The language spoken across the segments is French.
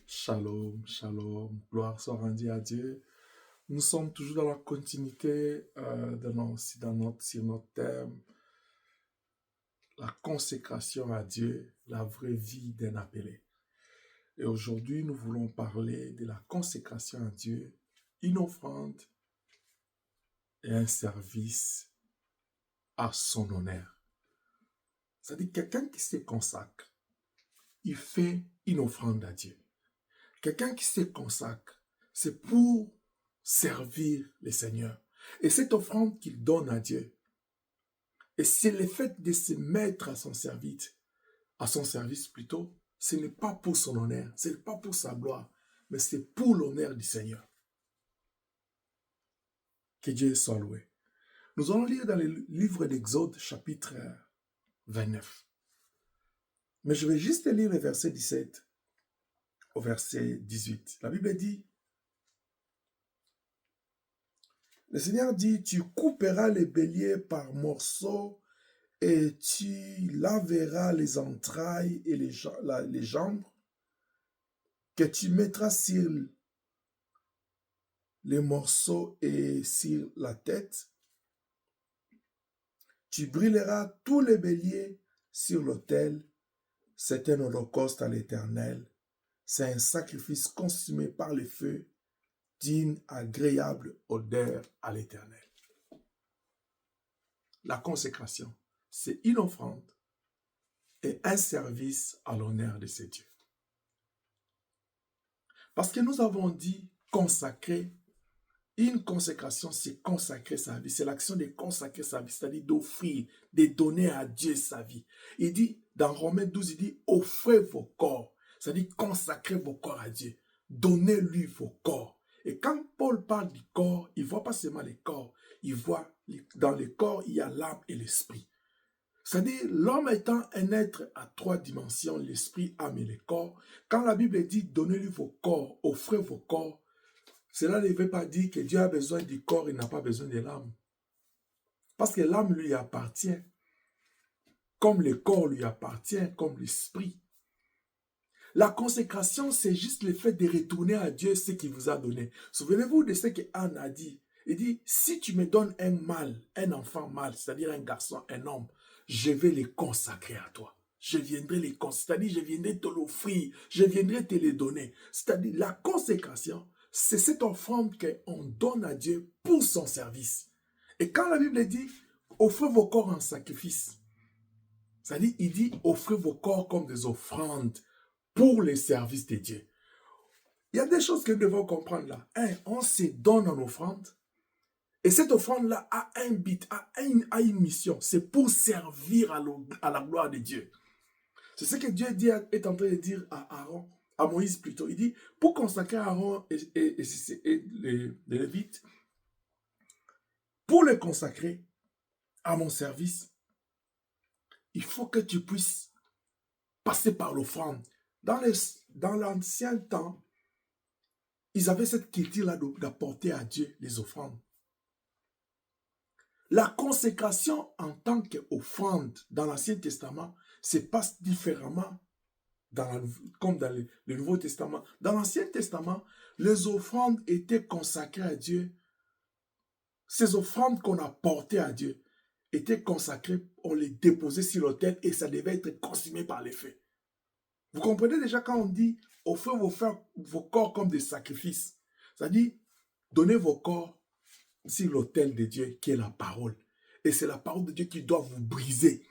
Shalom, shalom, gloire soit rendue à Dieu. Nous sommes toujours dans la continuité sur notre thème, la consécration à Dieu, la vraie vie d'un appelé. Et aujourd'hui, nous voulons parler de la consécration à Dieu, une offrande et un service à son honneur. C'est-à-dire quelqu'un qui se consacre, il fait une offrande à Dieu. Quelqu'un qui se consacre, c'est pour servir le Seigneur. Et cette offrande qu'il donne à Dieu, et c'est le fait de se mettre à son service plutôt, ce n'est pas pour son honneur, ce n'est pas pour sa gloire, mais c'est pour l'honneur du Seigneur. Que Dieu soit loué. Nous allons lire dans le livre d'Exode, chapitre 29. Mais je vais juste lire le verset 17 au verset 18. La Bible dit, le Seigneur dit, tu couperas les béliers par morceaux et tu laveras les entrailles et les jambes que tu mettras sur les morceaux et sur la tête. Tu brûleras tous les béliers sur l'autel. C'est un holocauste à l'Éternel. C'est un sacrifice consumé par le feu d'une agréable odeur à l'Éternel. La consécration, c'est une offrande et un service à l'honneur de ces dieux. Parce que nous avons dit consacrer, une consécration, c'est consacrer sa vie. C'est l'action de consacrer sa vie, c'est-à-dire d'offrir, de donner à Dieu sa vie. Il dit, dans Romains 12, il dit, offrez vos corps, c'est-à-dire consacrez vos corps à Dieu. Donnez-lui vos corps. Et quand Paul parle du corps, il ne voit pas seulement les corps, il voit dans le corps, il y a l'âme et l'esprit. C'est-à-dire, l'homme étant un être à 3 dimensions, l'esprit, âme et le corps, quand la Bible dit, donnez-lui vos corps, offrez vos corps, cela ne veut pas dire que Dieu a besoin du corps et n'a pas besoin de l'âme. Parce que l'âme lui appartient, comme le corps lui appartient, comme l'esprit. La consécration, c'est juste le fait de retourner à Dieu ce qu'il vous a donné. Souvenez-vous de ce que Anne a dit. Il dit, si tu me donnes un mâle, un enfant mâle, c'est-à-dire un garçon, un homme, je vais les consacrer à toi. Je viendrai les consacrer, c'est-à-dire je viendrai te l'offrir, je viendrai te les donner. C'est-à-dire la consécration, c'est cette offrande qu'on donne à Dieu pour son service. Et quand la Bible dit, offrez vos corps en sacrifice, c'est-à-dire il dit, offrez vos corps comme des offrandes pour les services de Dieu. Il y a des choses que nous devons comprendre là. On se donne en offrande. Et cette offrande-là a un but, a une mission. C'est pour servir à la gloire de Dieu. C'est ce que Dieu est en train de dire à Aaron, à Moïse plutôt. Il dit, pour consacrer Aaron et les Lévites, pour les consacrer à mon service, il faut que tu puisses passer par l'offrande. Dans l'ancien temps, ils avaient cette culture-là d'apporter à Dieu les offrandes. La consécration en tant qu'offrande dans l'Ancien Testament se passe différemment comme dans le Nouveau Testament. Dans l'Ancien Testament, les offrandes étaient consacrées à Dieu. Ces offrandes qu'on apportait à Dieu étaient consacrées, on les déposait sur l'autel et ça devait être consumé par les feux. Vous comprenez déjà quand on dit offrez vos corps comme des sacrifices. C'est-à-dire, donnez vos corps sur l'autel de Dieu qui est la parole. Et c'est la parole de Dieu qui doit vous briser.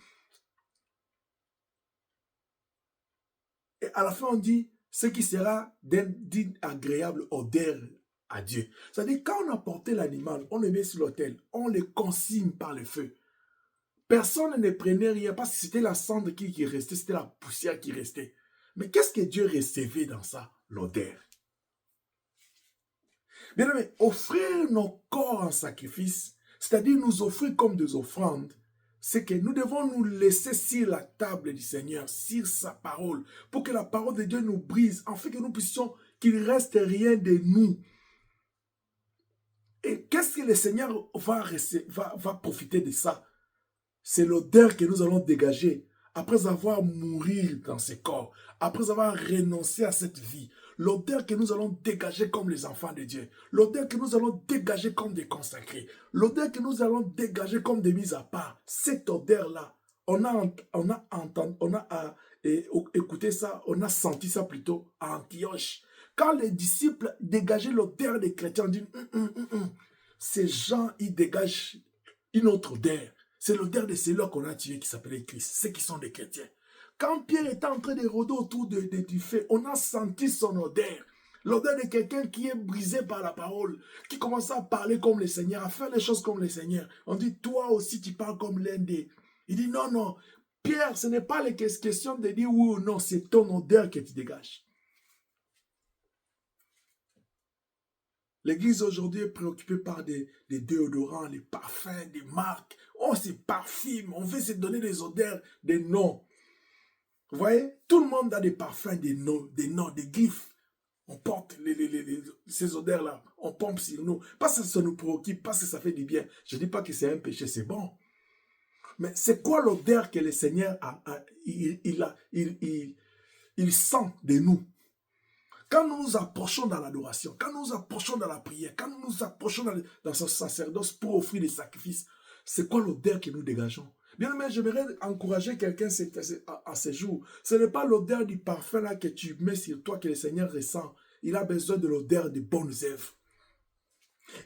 Et à la fin, on dit ce qui sera d'une agréable odeur à Dieu. C'est-à-dire, quand on apportait l'animal, on le met sur l'autel, on le consigne par le feu. Personne ne prenait rien parce que c'était la cendre qui restait, c'était la poussière qui restait. Mais qu'est-ce que Dieu recevait dans ça? L'odeur. Bien aimé, offrir nos corps en sacrifice, c'est-à-dire nous offrir comme des offrandes, c'est que nous devons nous laisser sur la table du Seigneur, sur sa parole, pour que la parole de Dieu nous brise, afin que nous puissions, qu'il ne reste rien de nous. Et qu'est-ce que le Seigneur va profiter de ça? C'est l'odeur que nous allons dégager après avoir mouru dans ce corps, après avoir renoncé à cette vie. l'odeur que nous allons dégager comme les enfants de Dieu, l'odeur que nous allons dégager comme des consacrés, l'odeur que nous allons dégager comme des mises à part, cette odeur-là, on a écouté ça, on a senti ça plutôt à Antioche. Quand les disciples dégageaient l'odeur des chrétiens, on dit, ces gens, ils dégagent une autre odeur. C'est l'odeur de ceux-là qu'on a tués qui s'appelait Christ, ceux qui sont des chrétiens. Quand Pierre était en train de rôder autour du feu, on a senti son odeur. L'odeur de quelqu'un qui est brisé par la parole, qui commence à parler comme le Seigneur, à faire les choses comme le Seigneur. On dit, toi aussi, tu parles comme l'un des... Il dit, non, non, Pierre, ce n'est pas la question de dire oui ou non, c'est ton odeur que tu dégages. L'église aujourd'hui est préoccupée par des déodorants, les parfums, des marques. On se parfume, on veut se donner des odeurs, des noms. Vous voyez, tout le monde a des parfums, des noms, des griffes. On porte ces odeurs-là, on pompe sur nous. Parce que ça nous préoccupe, parce que ça fait du bien. Je ne dis pas que c'est un péché, c'est bon. Mais c'est quoi l'odeur que le Seigneur il sent de nous? Quand nous nous approchons dans l'adoration, quand nous nous approchons dans la prière, quand nous nous approchons dans ce sacerdoce pour offrir des sacrifices, c'est quoi l'odeur que nous dégageons? Bien aimé, j'aimerais encourager quelqu'un à ce jour. Ce n'est pas l'odeur du parfum là que tu mets sur toi que le Seigneur ressent. Il a besoin de l'odeur des bonnes œuvres.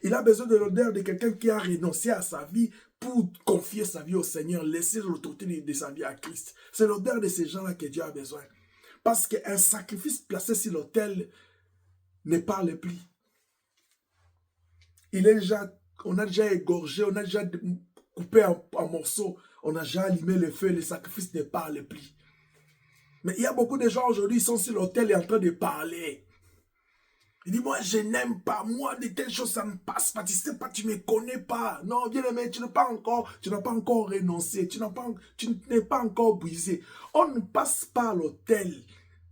Il a besoin de l'odeur de quelqu'un qui a renoncé à sa vie pour confier sa vie au Seigneur, laisser l'autorité de sa vie à Christ. C'est l'odeur de ces gens-là que Dieu a besoin. Parce qu'un sacrifice placé sur l'autel ne parle plus. On a déjà égorgé, on a déjà coupé en morceaux, on a déjà allumé le feu, le sacrifice ne parle plus. Mais il y a beaucoup de gens aujourd'hui, ils sont sur l'autel et en train de parler. Il dit, moi je n'aime pas, moi de telles choses ça ne passe pas, tu sais pas, tu ne me connais pas. Non, bien aimé, tu n'as pas encore renoncé, tu n'es pas encore brisé. On ne passe pas à l'autel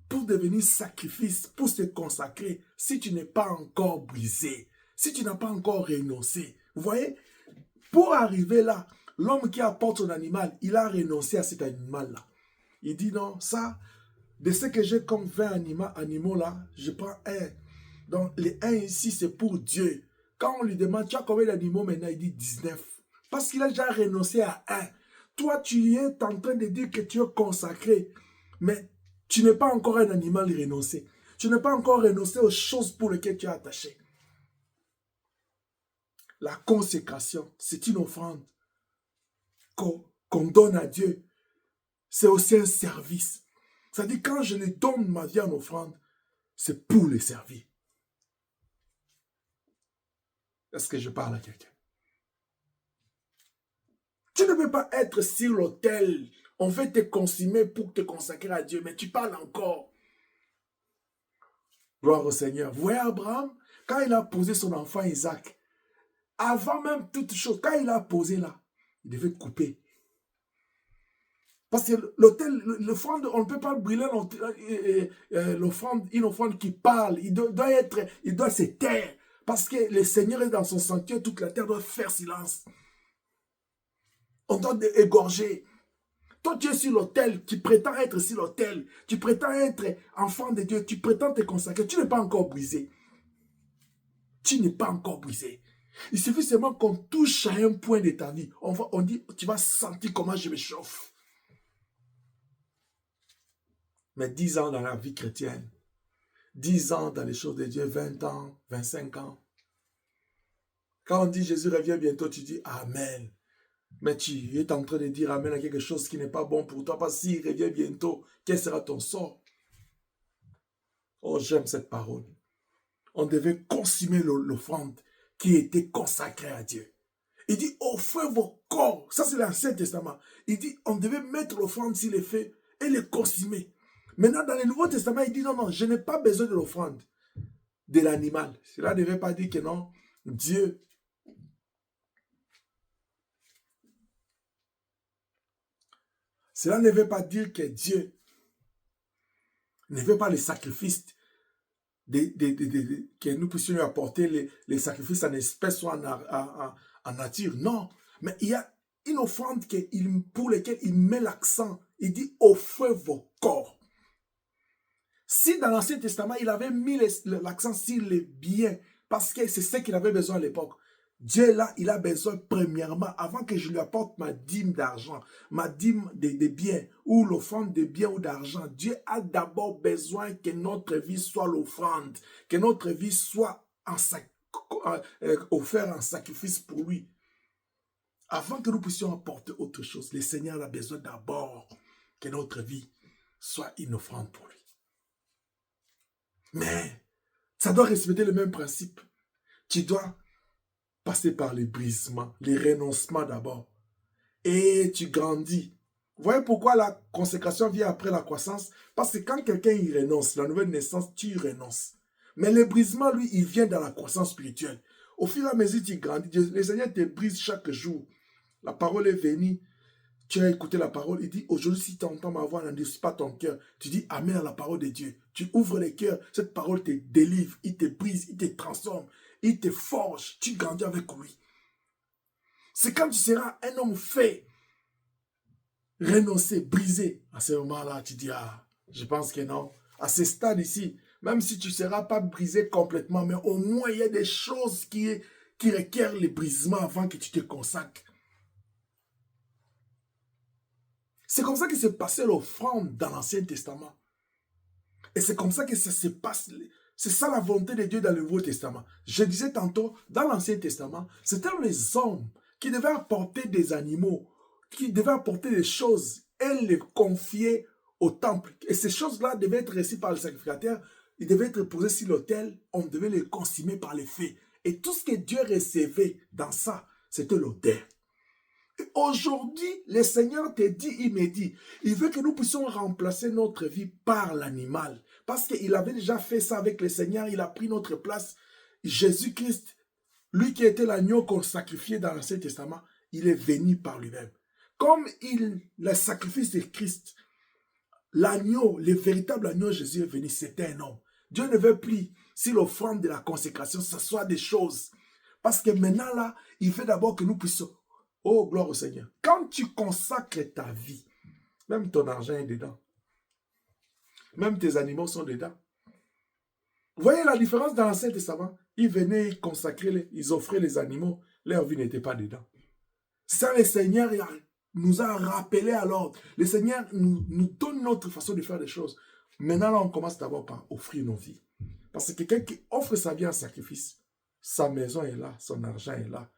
pour devenir sacrifice, pour se consacrer, si tu n'es pas encore brisé, si tu n'as pas encore renoncé. Vous voyez, pour arriver là, l'homme qui apporte son animal, il a renoncé à cet animal-là. Il dit non, ça, de ce que j'ai comme 20 animaux là, je prends un. Donc, les 1 ici, c'est pour Dieu. Quand on lui demande, tu as combien d'animaux maintenant? Il dit 19. Parce qu'il a déjà renoncé à 1. Toi, tu es en train de dire que tu es consacré. Mais tu n'es pas encore un animal renoncé. Tu n'es pas encore renoncé aux choses pour lesquelles tu es attaché. La consécration, c'est une offrande qu'on donne à Dieu. C'est aussi un service. C'est-à-dire, quand je lui donne ma vie en offrande, c'est pour le servir. Est-ce que je parle à quelqu'un? Tu ne peux pas être sur l'autel. On veut te consumer pour te consacrer à Dieu, mais tu parles encore. Gloire au Seigneur. Vous voyez Abraham, quand il a posé son enfant Isaac, avant même toute chose, quand il a posé là, il devait couper. Parce que l'offrande, on ne peut pas brûler l'offrande, une offrande qui parle. Il doit se taire. Parce que le Seigneur est dans son sanctuaire, toute la terre doit faire silence. On doit égorger. Toi, tu es sur l'autel, tu prétends être sur l'autel, tu prétends être enfant de Dieu, tu prétends te consacrer, tu n'es pas encore brisé. Tu n'es pas encore brisé. Il suffit seulement qu'on touche à un point de ta vie. On dit, tu vas sentir comment je me chauffe. Mais 10 ans dans la vie chrétienne, 10 ans dans les choses de Dieu, 20 ans, 25 ans. Quand on dit Jésus revient bientôt, tu dis Amen. Mais tu es en train de dire Amen à quelque chose qui n'est pas bon pour toi. Parce que s'il revient bientôt, quel sera ton sort? Oh, j'aime cette parole. On devait consumer l'offrande qui était consacrée à Dieu. Il dit, offrez vos corps. Ça, c'est l'Ancien Testament. Il dit, on devait mettre l'offrande sur les feux et les consumer. Maintenant, dans le Nouveau Testament, il dit, non, non, je n'ai pas besoin de l'offrande de l'animal. Cela ne veut pas dire que non, Dieu... Cela ne veut pas dire que Dieu ne veut pas les sacrifices que nous puissions lui apporter les sacrifices en espèces ou en nature. Non, mais il y a une offrande pour laquelle il met l'accent. Il dit, offrez vos corps. Si dans l'Ancien Testament, il avait mis l'accent sur les biens, parce que c'est ce qu'il avait besoin à l'époque. Dieu, là, il a besoin, premièrement, avant que je lui apporte ma dîme d'argent, ma dîme de biens, ou l'offrande de biens ou d'argent, Dieu a d'abord besoin que notre vie soit l'offrande, que notre vie soit offert en sacrifice pour lui. Avant que nous puissions apporter autre chose, le Seigneur a besoin d'abord que notre vie soit une offrande pour lui. Mais ça doit respecter le même principe. Tu dois passer par les brisements, les renoncements d'abord. Et tu grandis. Vous voyez pourquoi la consécration vient après la croissance? Parce que quand quelqu'un y renonce, la nouvelle naissance, tu y renonces. Mais le brisement, lui, il vient dans la croissance spirituelle. Au fur et à mesure que tu grandis, le Seigneur te brise chaque jour. La parole est venue. Tu as écouté la parole, il dit, aujourd'hui, si tu entends ma voix, n'endurcis pas ton cœur. Tu dis Amen à la parole de Dieu. Tu ouvres les cœurs, cette parole te délivre, il te brise, il te transforme, il te forge, tu grandis avec lui. C'est quand tu seras un homme fait, renoncé, brisé. À ce moment-là, tu dis, ah, je pense que non. À ce stade ici, même si tu ne seras pas brisé complètement, mais au moins, il y a des choses qui requièrent le brisement avant que tu te consacres. C'est comme ça que s'est passé l'offrande dans l'Ancien Testament. Et c'est comme ça que ça se passe. C'est ça la volonté de Dieu dans le Nouveau Testament. Je disais tantôt, dans l'Ancien Testament, c'était les hommes qui devaient apporter des animaux, qui devaient apporter des choses et les confier au temple. Et ces choses-là devaient être reçues par le sacrificateur. Ils devaient être posés sur l'autel. On devait les consumer par les feux. Et tout ce que Dieu recevait dans ça, c'était l'odeur. Aujourd'hui, le Seigneur te dit, il me dit, il veut que nous puissions remplacer notre vie par l'animal. Parce qu'il avait déjà fait ça avec le Seigneur, il a pris notre place. Jésus-Christ, lui qui était l'agneau qu'on sacrifiait dans l'Ancien Testament, il est venu par lui-même. Comme le sacrifice de Christ, l'agneau, le véritable agneau Jésus est venu, c'était un homme. Dieu ne veut plus, si l'offrande de la consécration, ce soit des choses. Parce que maintenant là, il veut d'abord que nous puissions. Oh, gloire au Seigneur. Quand tu consacres ta vie, même ton argent est dedans. Même tes animaux sont dedans. Vous voyez la différence dans l'Ancien Testament? Ils venaient consacrer, ils offraient les animaux, leur vie n'était pas dedans. Ça, le Seigneur nous a rappelé à l'ordre. Le Seigneur nous donne notre façon de faire les choses. Maintenant, là, on commence d'abord par offrir nos vies. Parce que quelqu'un qui offre sa vie en sacrifice, sa maison est là, son argent est là,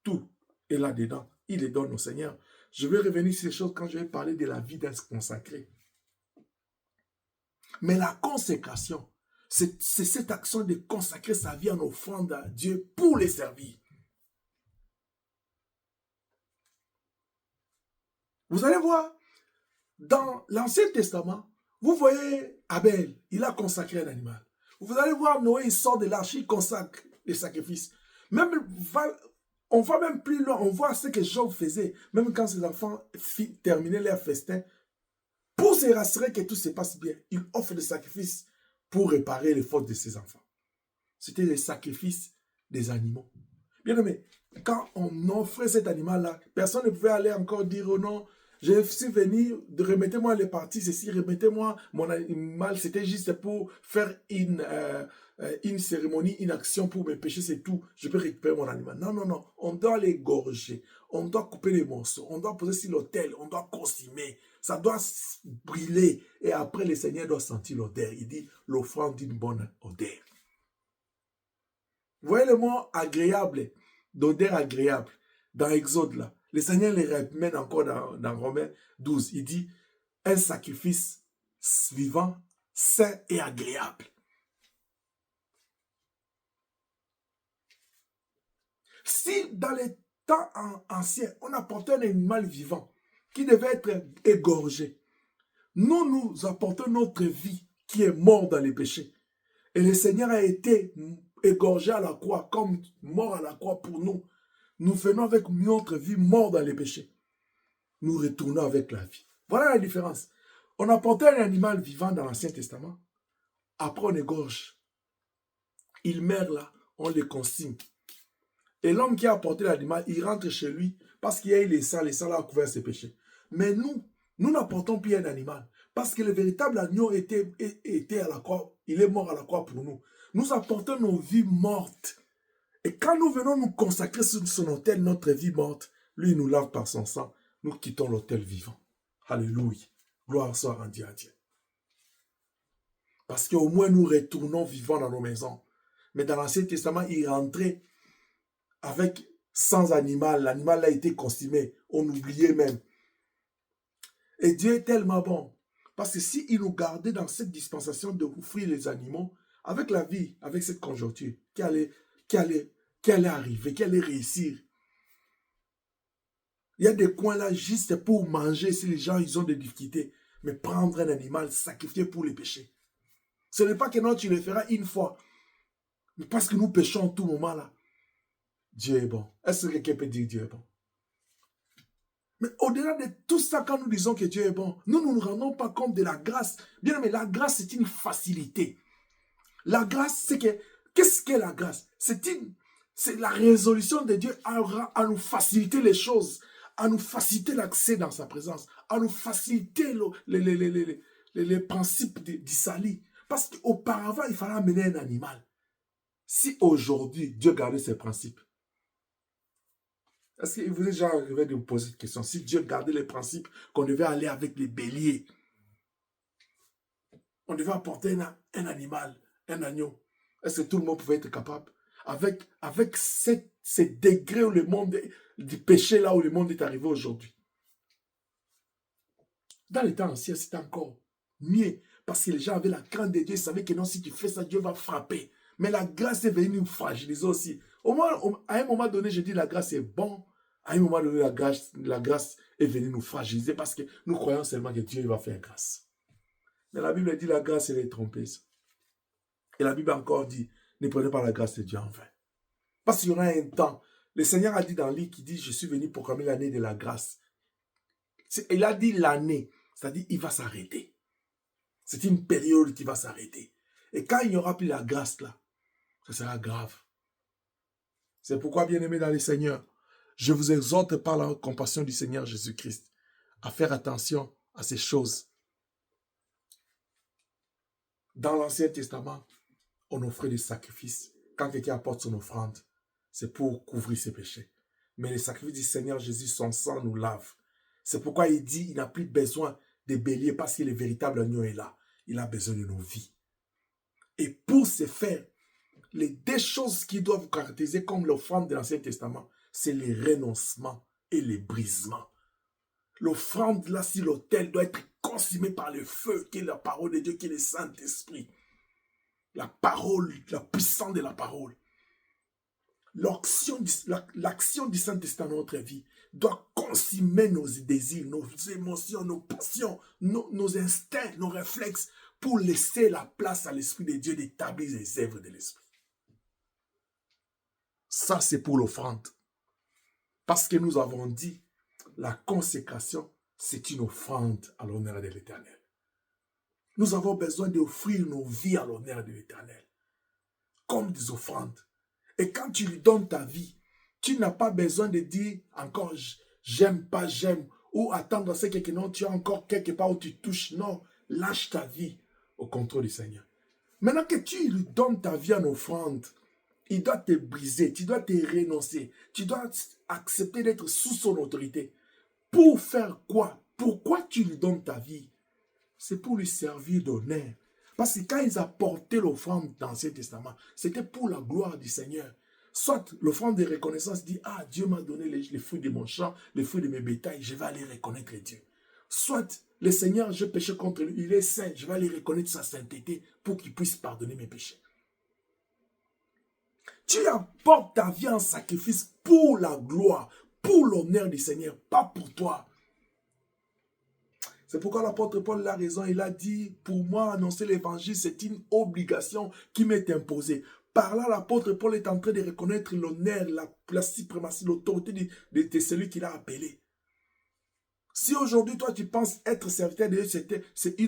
tout est là-dedans. Il les donne au Seigneur. Je vais revenir sur ces choses quand je vais parler de la vie d'un consacré. Mais la consécration, c'est cette action de consacrer sa vie en offrande à Dieu pour les servir. Vous allez voir, dans l'Ancien Testament, vous voyez Abel, il a consacré un animal. Vous allez voir Noé, il sort de l'arche, il consacre les sacrifices. Même on va même plus loin, on voit ce que Job faisait, même quand ses enfants terminaient leur festin. Pour se rassurer que tout se passe bien, il offre des sacrifices pour réparer les fautes de ses enfants. C'était les sacrifices des animaux. Bien aimé, quand on offrait cet animal-là, personne ne pouvait aller encore dire oh non, je suis venu, remettez-moi les parties, ceci, remettez-moi mon animal. C'était juste pour faire une cérémonie, une action pour mes péchés, c'est tout. Je peux récupérer mon animal. Non, non, non. On doit l'égorger. On doit couper les morceaux. On doit poser sur l'autel. On doit consumer. Ça doit brûler. Et après, le Seigneur doit sentir l'odeur. Il dit l'offrande d'une bonne odeur. Vous voyez le mot agréable, d'odeur agréable, dans Exode là. Le Seigneur les ramène encore dans Romains 12. Il dit un sacrifice vivant, sain et agréable. Si dans les temps anciens, on apportait un animal vivant qui devait être égorgé, nous apportons notre vie qui est morte dans les péchés. Et le Seigneur a été égorgé à la croix, comme mort à la croix pour nous. Nous venons avec notre vie morte dans les péchés. Nous retournons avec la vie. Voilà la différence. On apportait un animal vivant dans l'Ancien Testament. Après, on égorge. Il meurt là, on le consigne. Et l'homme qui a apporté l'animal, il rentre chez lui parce qu'il y a eu les sangs là a couvert ses péchés. Mais nous n'apportons plus un animal. Parce que le véritable agneau était à la croix. Il est mort à la croix pour nous. Nous apportons nos vies mortes. Et quand nous venons nous consacrer sur son autel, notre vie morte, lui nous lave par son sang. Nous quittons l'autel vivant. Alléluia. Gloire soit rendue à Dieu. Parce qu'au moins nous retournons vivants dans nos maisons. Mais dans l'Ancien Testament, il rentrait avec sans animal. L'animal a été consumé. On oubliait même. Et Dieu est tellement bon. Parce que s'il nous gardait dans cette dispensation de offrir les animaux, avec la vie, avec cette conjoncture, qui allait arriver, qui allait réussir. Il y a des coins là juste pour manger si les gens ils ont des difficultés. Mais prendre un animal, sacrifier pour les péchés. Ce n'est pas que non, tu le feras une fois. Mais parce que nous péchons en tout moment là. Dieu est bon. Est-ce que quelqu'un peut dire Dieu est bon? Mais au-delà de tout ça, quand nous disons que Dieu est bon, nous ne nous rendons pas compte de la grâce. Bien, mais la grâce, c'est une facilité. La grâce, c'est que, qu'est-ce qu'est la grâce? C'est la résolution de Dieu à nous faciliter les choses, à nous faciliter l'accès dans sa présence, à nous faciliter les principes du salut. Parce qu'auparavant, il fallait amener un animal. Si aujourd'hui, Dieu gardait ses principes, est-ce qu'il vous est déjà arrivé de vous poser cette question? Si Dieu gardait les principes qu'on devait aller avec les béliers, on devait apporter un animal, un agneau. Est-ce que tout le monde pouvait être capable? Avec ces degrés où le monde du péché, là où le monde est arrivé aujourd'hui. Dans les temps anciens, c'était encore mieux. Parce que les gens avaient la crainte de Dieu. Ils savaient que non, si tu fais ça, Dieu va frapper. Mais la grâce est venue nous fragiliser aussi. À un moment donné, je dis la grâce est bon. À un moment donné, la grâce est venue nous fragiliser parce que nous croyons seulement que Dieu va faire grâce. Mais la Bible dit la grâce, elle est trompeuse. Et la Bible encore dit, ne prenez pas la grâce de Dieu en vain. Parce qu'il y aura un temps. Le Seigneur a dit dans lui qui dit, je suis venu proclamer l'année de la grâce. Il a dit l'année, c'est-à-dire il va s'arrêter. C'est une période qui va s'arrêter. Et quand il n'y aura plus la grâce là, ça sera grave. C'est pourquoi, bien-aimés dans le Seigneur, je vous exhorte par la compassion du Seigneur Jésus-Christ à faire attention à ces choses. Dans l'Ancien Testament, on offrait des sacrifices. Quand quelqu'un apporte son offrande, c'est pour couvrir ses péchés. Mais les sacrifices du Seigneur Jésus, son sang nous lave. C'est pourquoi il dit qu'il n'a plus besoin des béliers parce que le véritable agneau est là. Il a besoin de nos vies. Et pour ce faire, les deux choses qui doivent vous caractériser comme l'offrande de l'Ancien Testament, c'est les renoncements et les brisements. L'offrande là sur l'autel doit être consumée par le feu qui est la parole de Dieu, qui est le Saint-Esprit. La parole, la puissance de la parole. L'action du Saint-Esprit dans notre vie doit consumer nos désirs, nos émotions, nos passions, nos instincts, nos réflexes pour laisser la place à l'Esprit de Dieu d'établir les œuvres de l'Esprit. Ça, c'est pour l'offrande. Parce que nous avons dit, la consécration, c'est une offrande à l'honneur de l'Éternel. Nous avons besoin d'offrir nos vies à l'honneur de l'Éternel, comme des offrandes. Et quand tu lui donnes ta vie, tu n'as pas besoin de dire encore j'aime, pas j'aime, ou attendre à ce que non, tu as encore quelque part où tu touches. Non, lâche ta vie au contrôle du Seigneur. Maintenant que tu lui donnes ta vie en offrande, il doit te briser, tu dois te renoncer, tu dois accepter d'être sous son autorité. Pour faire quoi? Pourquoi tu lui donnes ta vie? C'est pour lui servir d'honneur. Parce que quand ils apportaient l'offrande dans l'Ancien Testament, c'était pour la gloire du Seigneur. Soit l'offrande de reconnaissance dit, ah, Dieu m'a donné les fruits de mon champ, les fruits de mes bétails, je vais aller reconnaître Dieu. Soit le Seigneur, je péché contre lui, il est saint, je vais aller reconnaître sa sainteté pour qu'il puisse pardonner mes péchés. Tu apportes ta vie en sacrifice pour la gloire, pour l'honneur du Seigneur, pas pour toi. C'est pourquoi l'apôtre Paul a raison, il a dit, pour moi, annoncer l'évangile, c'est une obligation qui m'est imposée. Par là, l'apôtre Paul est en train de reconnaître l'honneur, la suprématie, l'autorité de celui qu'il a appelé. Si aujourd'hui, toi, tu penses être serviteur de Dieu, c'est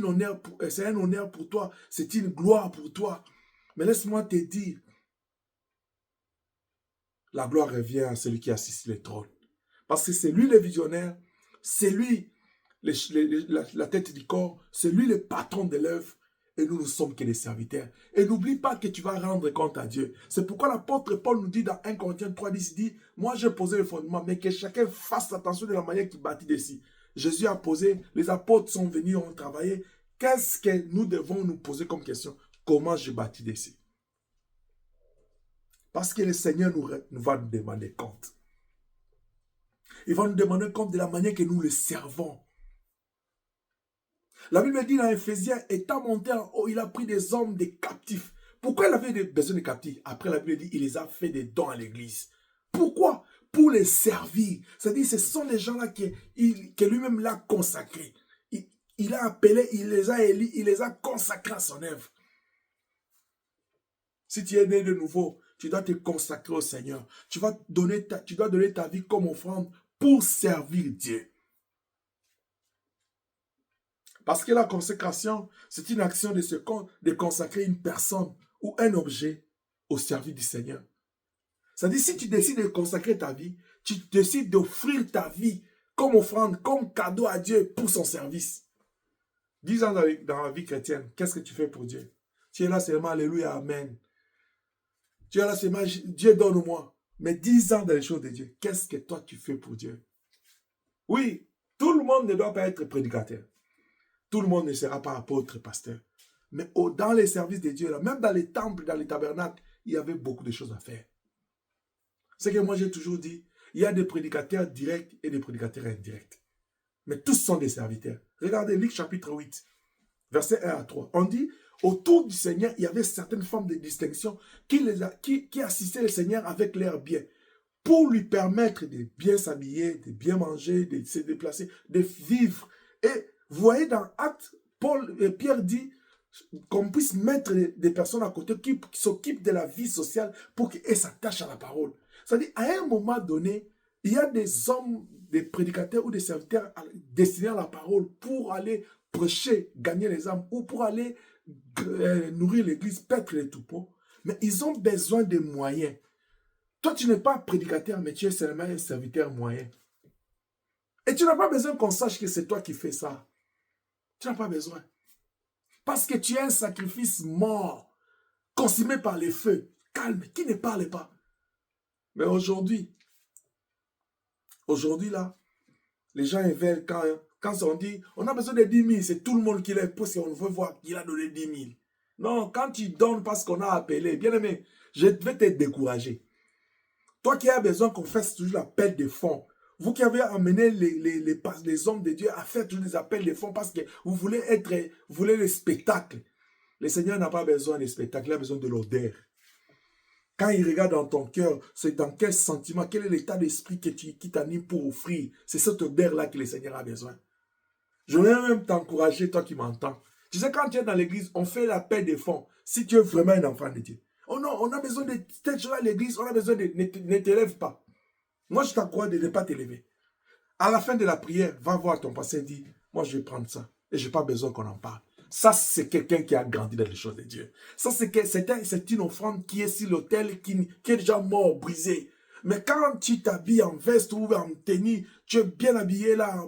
un honneur pour toi, c'est une gloire pour toi. Mais laisse-moi te dire, la gloire revient à celui qui assiste le trône. Parce que c'est lui le visionnaire, c'est lui la tête du corps, c'est lui le patron de l'œuvre et nous ne sommes que des serviteurs. Et n'oublie pas que tu vas rendre compte à Dieu. C'est pourquoi l'apôtre Paul nous dit dans 1 Corinthiens 3:10, il dit, moi j'ai posé le fondement, mais que chacun fasse attention de la manière qu'il bâtit dessus. Jésus a posé, les apôtres sont venus, ont travaillé. Qu'est-ce que nous devons nous poser comme question? Comment je bâtis dessus? Parce que le Seigneur nous va nous demander compte. Il va nous demander compte de la manière que nous le servons. La Bible dit dans Éphésiens, étant monté en haut, il a pris des hommes, des captifs. Pourquoi il avait besoin de captifs? Après, la Bible dit, il les a fait des dons à l'église. Pourquoi? Pour les servir. C'est-à-dire, ce sont des gens-là que lui-même l'a consacrés. Il a appelé, il les a élus, il les a consacrés à son œuvre. Si tu es né de nouveau, tu dois te consacrer au Seigneur. Tu dois donner ta vie comme offrande pour servir Dieu. Parce que la consécration, c'est une action de consacrer une personne ou un objet au service du Seigneur. C'est-à-dire, si tu décides de consacrer ta vie, tu décides d'offrir ta vie comme offrande, comme cadeau à Dieu pour son service. 10 ans dans la vie chrétienne, qu'est-ce que tu fais pour Dieu? Tu es là seulement, alléluia, amen. Tu es là seulement, Dieu donne-moi. Mais 10 ans dans les choses de Dieu, qu'est-ce que toi tu fais pour Dieu? Oui, tout le monde ne doit pas être prédicateur. Tout le monde ne sera pas apôtre, pasteur. Mais dans les services de Dieu, là, même dans les temples, dans les tabernacles, il y avait beaucoup de choses à faire. C'est que moi j'ai toujours dit, il y a des prédicateurs directs et des prédicateurs indirects. Mais tous sont des serviteurs. Regardez Luc chapitre 8, versets 1 à 3. On dit, autour du Seigneur, il y avait certaines formes de distinction qui assistaient le Seigneur avec leurs biens pour lui permettre de bien s'habiller, de bien manger, de se déplacer, de vivre. Et vous voyez dans Actes, Pierre dit qu'on puisse mettre des personnes à côté qui s'occupent de la vie sociale pour qu'elles s'attachent à la parole. C'est-à-dire, à un moment donné, il y a des hommes, des prédicateurs ou des serviteurs destinés à la parole pour aller prêcher, gagner les âmes ou pour aller nourrir l'église, paître les troupeaux. Mais ils ont besoin de moyens. Toi, tu n'es pas prédicateur, mais tu es seulement un serviteur moyen. Et tu n'as pas besoin qu'on sache que c'est toi qui fais ça. Tu n'as pas besoin. Parce que tu es un sacrifice mort, consumé par les feux, calme, qui ne parle pas. Mais aujourd'hui là, les gens veulent quand on dit, on a besoin de 10 000, c'est tout le monde qui les pousse et on veut voir qu'il a donné 10 000. Non, quand tu donnes parce qu'on a appelé, bien aimé, je vais te décourager. Toi qui as besoin qu'on fasse toujours l'appel des fonds, vous qui avez amené les hommes de Dieu à faire toujours des appels de fonds parce que vous voulez le spectacle. Le Seigneur n'a pas besoin de spectacle, il a besoin de l'odeur. Quand il regarde dans ton cœur, c'est dans quel sentiment, quel est l'état d'esprit qui t'anime pour offrir. C'est cette odeur-là que le Seigneur a besoin. Je vais même t'encourager, toi qui m'entends. Tu sais, quand tu es dans l'église, on fait l'appel des fonds. Si tu es vraiment un enfant de Dieu. Oh non, on a besoin de t'être à l'église, on a besoin de... Ne t'élève pas. Moi, je t'encourage de ne pas t'élever. À la fin de la prière, va voir ton pasteur et dis, moi, je vais prendre ça. Et je n'ai pas besoin qu'on en parle. Ça, c'est quelqu'un qui a grandi dans les choses de Dieu. Ça, c'est une offrande qui est sur l'autel, qui est déjà mort, brisé. Mais quand tu t'habilles en veste ou en tenue, tu es bien habillé là,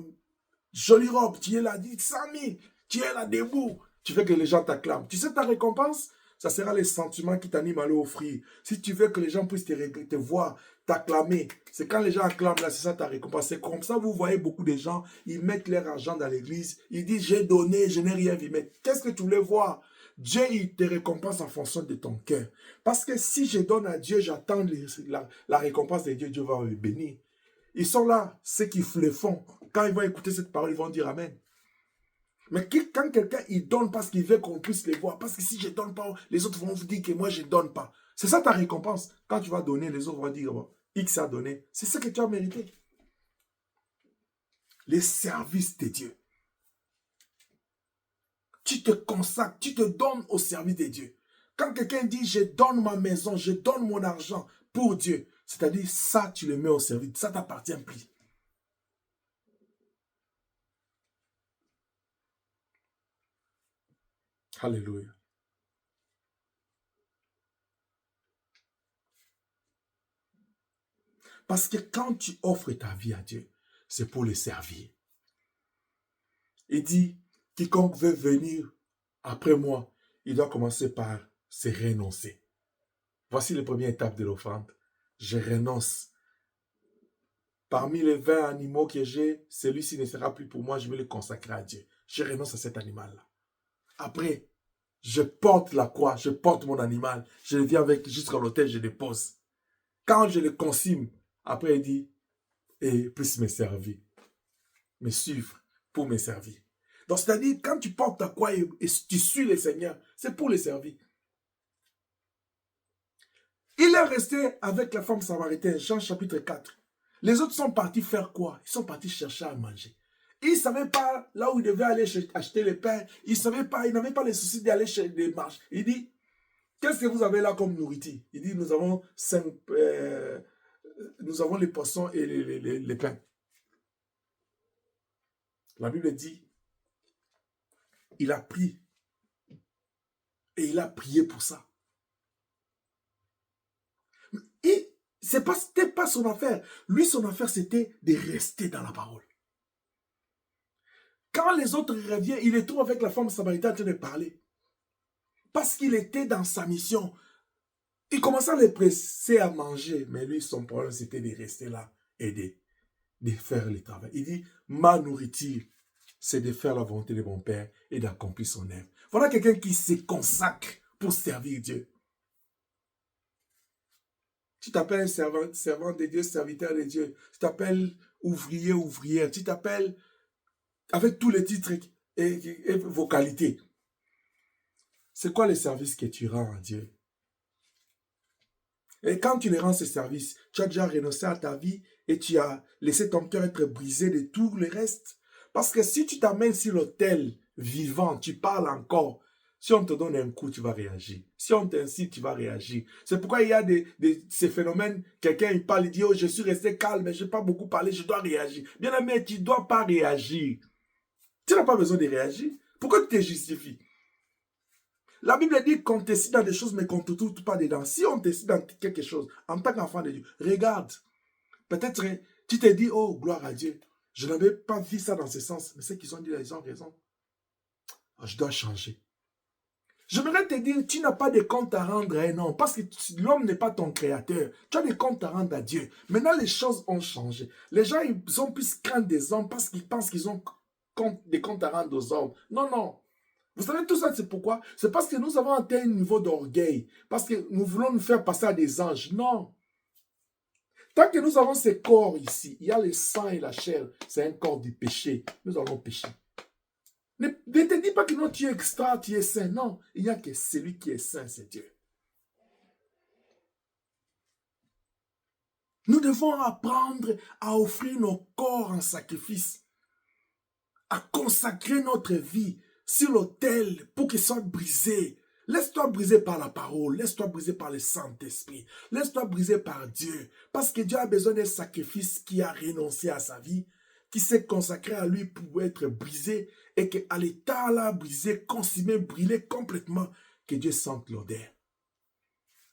jolie robe, tu es là, dis 100 000, tu es là debout, tu veux que les gens t'acclament. Tu sais ta récompense? Ça sera les sentiments qui t'animent à l'offrir. Si tu veux que les gens puissent te voir, t'acclamer, c'est quand les gens acclament, là, c'est ça ta récompense. C'est comme ça, vous voyez beaucoup de gens, ils mettent leur argent dans l'église, ils disent, j'ai donné, je n'ai rien vu. Mais qu'est-ce que tu voulais voir? Dieu, il te récompense en fonction de ton cœur. Parce que si je donne à Dieu, j'attends la récompense de Dieu, Dieu va me bénir. Ils sont là, ceux qui le font. Quand ils vont écouter cette parole, ils vont dire Amen. Mais quand quelqu'un, il donne parce qu'il veut qu'on puisse les voir, parce que si je ne donne pas, les autres vont vous dire que moi, je ne donne pas. C'est ça ta récompense. Quand tu vas donner, les autres vont dire, bon, X a donné. C'est ce que tu as mérité. Les services de Dieu. Tu te consacres, tu te donnes au service de Dieu. Quand quelqu'un dit, je donne ma maison, je donne mon argent pour Dieu, c'est-à-dire ça, tu le mets au service, ça t'appartient plus. Alléluia. Parce que quand tu offres ta vie à Dieu, c'est pour le servir. Il dit, quiconque veut venir après moi, il doit commencer par se renoncer. Voici les premières étapes de l'offrande. Je renonce. Parmi les 20 animaux que j'ai, celui-ci ne sera plus pour moi, je vais le consacrer à Dieu. Je renonce à cet animal-là. Après, je porte la croix, je porte mon animal, je viens avec jusqu'à l'autel, je dépose. Quand je le consigne, après il dit, et puisse me servir, me suivre pour me servir. Donc c'est-à-dire, quand tu portes ta croix et tu suis le Seigneur, c'est pour le servir. Il est resté avec la femme samaritaine, Jean chapitre 4. Les autres sont partis faire quoi? Ils sont partis chercher à manger. Ils ne savaient pas là où ils devaient aller acheter le pain. Ils n'avaient pas les soucis d'aller chez des marches. Il dit, qu'est-ce que vous avez là comme nourriture? Il dit, nous avons les poissons et les pains. La Bible dit, il a pris et il a prié pour ça. Et c'était pas son affaire. Lui, son affaire, c'était de rester dans la parole. Quand les autres reviennent, il est tout avec la femme samaritaine en train de parler. Parce qu'il était dans sa mission. Il commençait à les presser à manger. Mais lui, son problème, c'était de rester là et de faire le travail. Il dit, ma nourriture, c'est de faire la volonté de mon Père et d'accomplir son œuvre. Voilà quelqu'un qui se consacre pour servir Dieu. Tu t'appelles servant de Dieu, serviteur de Dieu. Tu t'appelles ouvrier, ouvrière. Tu t'appelles avec tous les titres et vos qualités. C'est quoi les services que tu rends à Dieu? Et quand tu les rends ces services, tu as déjà renoncé à ta vie et tu as laissé ton cœur être brisé de tout le reste. Parce que si tu t'amènes sur l'autel vivant, tu parles encore. Si on te donne un coup, tu vas réagir. Si on t'incite, tu vas réagir. C'est pourquoi il y a ces phénomènes. Quelqu'un il parle, il dit, oh, je suis resté calme, mais je n'ai pas beaucoup parlé, je dois réagir. Bien aimé, tu ne dois pas réagir. Tu n'as pas besoin de réagir. Pourquoi tu te justifies? La Bible dit qu'on décide dans des choses, mais qu'on ne te trouve pas dedans. Si on décide dans quelque chose, en tant qu'enfant de Dieu, regarde. Peut-être tu te dis, oh, gloire à Dieu. Je n'avais pas vu ça dans ce sens. Mais ceux qui ont dit, ils ont raison. Je dois changer. J'aimerais te dire, tu n'as pas de compte à rendre à un homme, parce que l'homme n'est pas ton créateur. Tu as des comptes à rendre à Dieu. Maintenant, les choses ont changé. Les gens, ils ont plus crainte des hommes parce qu'ils pensent qu'ils ont des comptes à rendre aux hommes. Non, non. Vous savez, tout ça, c'est pourquoi? C'est parce que nous avons atteint un niveau d'orgueil. Parce que nous voulons nous faire passer à des anges. Non. Tant que nous avons ces corps ici, il y a le sang et la chair. C'est un corps du péché. Nous allons pécher. Ne te dis pas que non, tu es extra, tu es saint. Non, il n'y a que celui qui est saint, c'est Dieu. Nous devons apprendre à offrir nos corps en sacrifice, à consacrer notre vie sur l'autel pour qu'il soit brisé. Laisse-toi briser par la parole, laisse-toi briser par le Saint-Esprit, laisse-toi briser par Dieu, parce que Dieu a besoin d'un sacrifice qui a renoncé à sa vie, qui s'est consacré à lui pour être brisé, et qu'à l'état là, brisé, consumé, brûlé complètement, que Dieu sente l'odeur.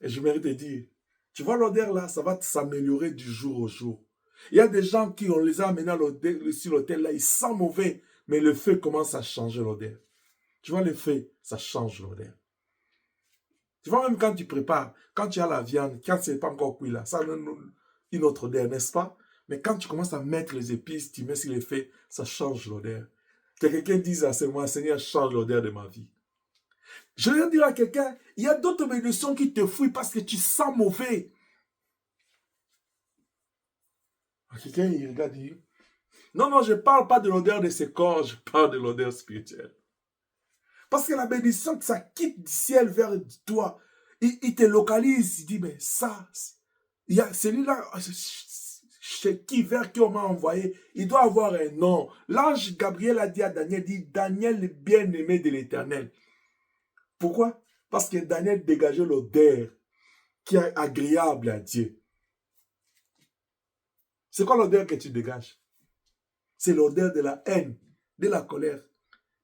Et je mérite de dire, tu vois l'odeur là, ça va s'améliorer du jour au jour. Il y a des gens qui, on les a amenés sur l'autel là, ils sentent mauvais, mais le feu commence à changer l'odeur. Tu vois le feu, ça change l'odeur. Tu vois même quand tu prépares, quand tu as la viande, quand ce n'est pas encore cuit là, ça a une autre odeur, n'est-ce pas? Mais quand tu commences à mettre les épices, tu mets sur le feu, ça change l'odeur. Que quelqu'un dise à ce moment, Seigneur, change l'odeur de ma vie. Je viens dire à quelqu'un, il y a d'autres bénédictions qui te fouillent parce que tu sens mauvais. Quelqu'un, il regarde, il dit, non, non, je ne parle pas de l'odeur de ce corps, je parle de l'odeur spirituelle. Parce que la bénédiction, ça quitte du ciel vers toi. Il te localise, il dit, mais ça, il y a celui-là, chez qui, vers qui on m'a envoyé, il doit avoir un nom. L'ange Gabriel a dit à Daniel, dit, Daniel, le bien-aimé de l'Éternel. Pourquoi? Parce que Daniel dégageait l'odeur qui est agréable à Dieu. C'est quoi l'odeur que tu dégages? C'est l'odeur de la haine, de la colère,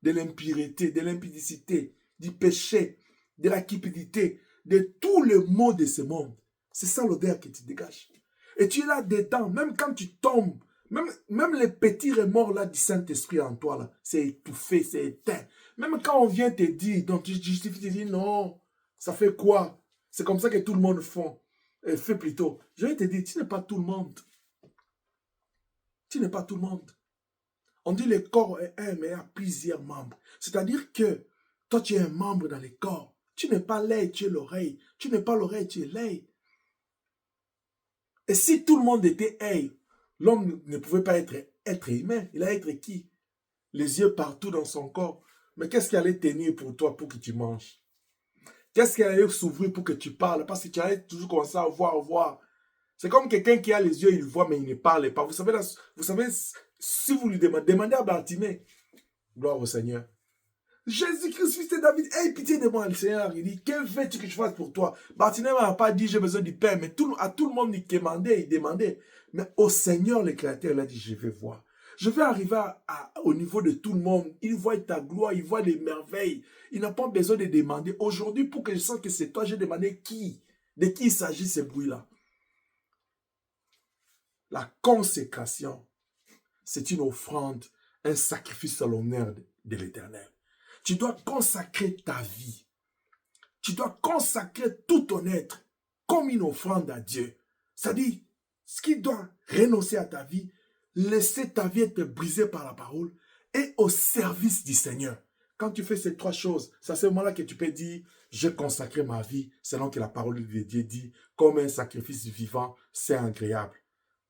de l'impureté, de l'impudicité, du péché, de la cupidité, de tous les maux de ce monde. C'est ça l'odeur que tu dégages. Et tu es là dedans, même quand tu tombes, Même les petits remords là du Saint-Esprit en toi, là, c'est étouffé, c'est éteint. Même quand on vient te dire, donc tu justifies, tu dis non, ça fait quoi? C'est comme ça que tout le monde fait plutôt. Je vais te dire, tu n'es pas tout le monde. Tu n'es pas tout le monde. On dit le corps est un, mais il y a plusieurs membres. C'est-à-dire que toi, tu es un membre dans le corps. Tu n'es pas l'œil, tu es l'oreille. Tu n'es pas l'oreille, tu es l'œil. Et si tout le monde était œil, l'homme ne pouvait pas être humain. Il allait être qui? Les yeux partout dans son corps. Mais qu'est-ce qui allait tenir pour toi pour que tu manges? Qu'est-ce qui allait s'ouvrir pour que tu parles? Parce que tu allais toujours commencer à voir. C'est comme quelqu'un qui a les yeux, il voit, mais il ne parle pas. Vous savez si vous lui demandez à Bartimée, gloire au Seigneur, Jésus-Christ, fils de David, aie pitié de moi, le Seigneur. Il dit, que veux-tu que je fasse pour toi? Bartimée n'a pas dit, j'ai besoin du Père, mais à tout le monde, il demandait. Mais au Seigneur, le Créateur, il a dit, je vais voir. Je vais arriver au niveau de tout le monde. Il voit ta gloire, il voit les merveilles. Il n'a pas besoin de demander. Aujourd'hui, pour que je sente que c'est toi, j'ai demandé qui? De qui il s'agit ce bruit-là? La consécration, c'est une offrande, un sacrifice à l'honneur de l'Éternel. Tu dois consacrer ta vie. Tu dois consacrer tout ton être comme une offrande à Dieu. C'est-à-dire, ce qui doit renoncer à ta vie, laisser ta vie être brisée par la parole et au service du Seigneur. Quand tu fais ces trois choses, c'est à ce moment-là que tu peux dire, j'ai consacré ma vie, selon que la parole de Dieu dit, comme un sacrifice vivant, c'est agréable.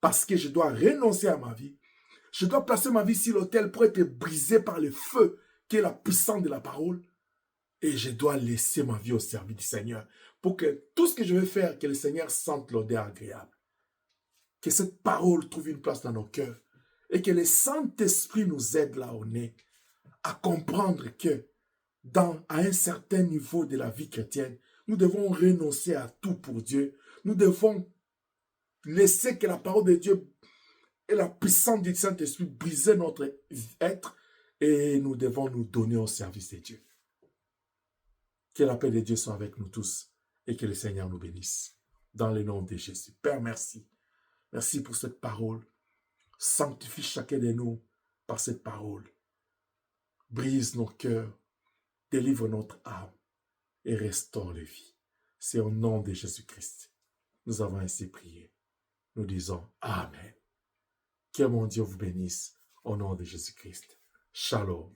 Parce que je dois renoncer à ma vie. Je dois placer ma vie sur l'autel pour être brisé par le feu qui est la puissance de la parole. Et je dois laisser ma vie au service du Seigneur pour que tout ce que je vais faire, que le Seigneur sente l'odeur agréable. Que cette parole trouve une place dans nos cœurs. Et que le Saint-Esprit nous aide là où on est à comprendre que à un certain niveau de la vie chrétienne, nous devons renoncer à tout pour Dieu. Nous devons laisser que la parole de Dieu et la puissance du Saint-Esprit briser notre être et nous devons nous donner au service de Dieu. Que la paix de Dieu soit avec nous tous et que le Seigneur nous bénisse. Dans le nom de Jésus. Père, merci. Merci pour cette parole. Sanctifie chacun de nous par cette parole. Brise nos cœurs, délivre notre âme et restaure les vies. C'est au nom de Jésus-Christ. Nous avons ainsi prié. Nous disons Amen. Que mon Dieu vous bénisse au nom de Jésus-Christ. Shalom.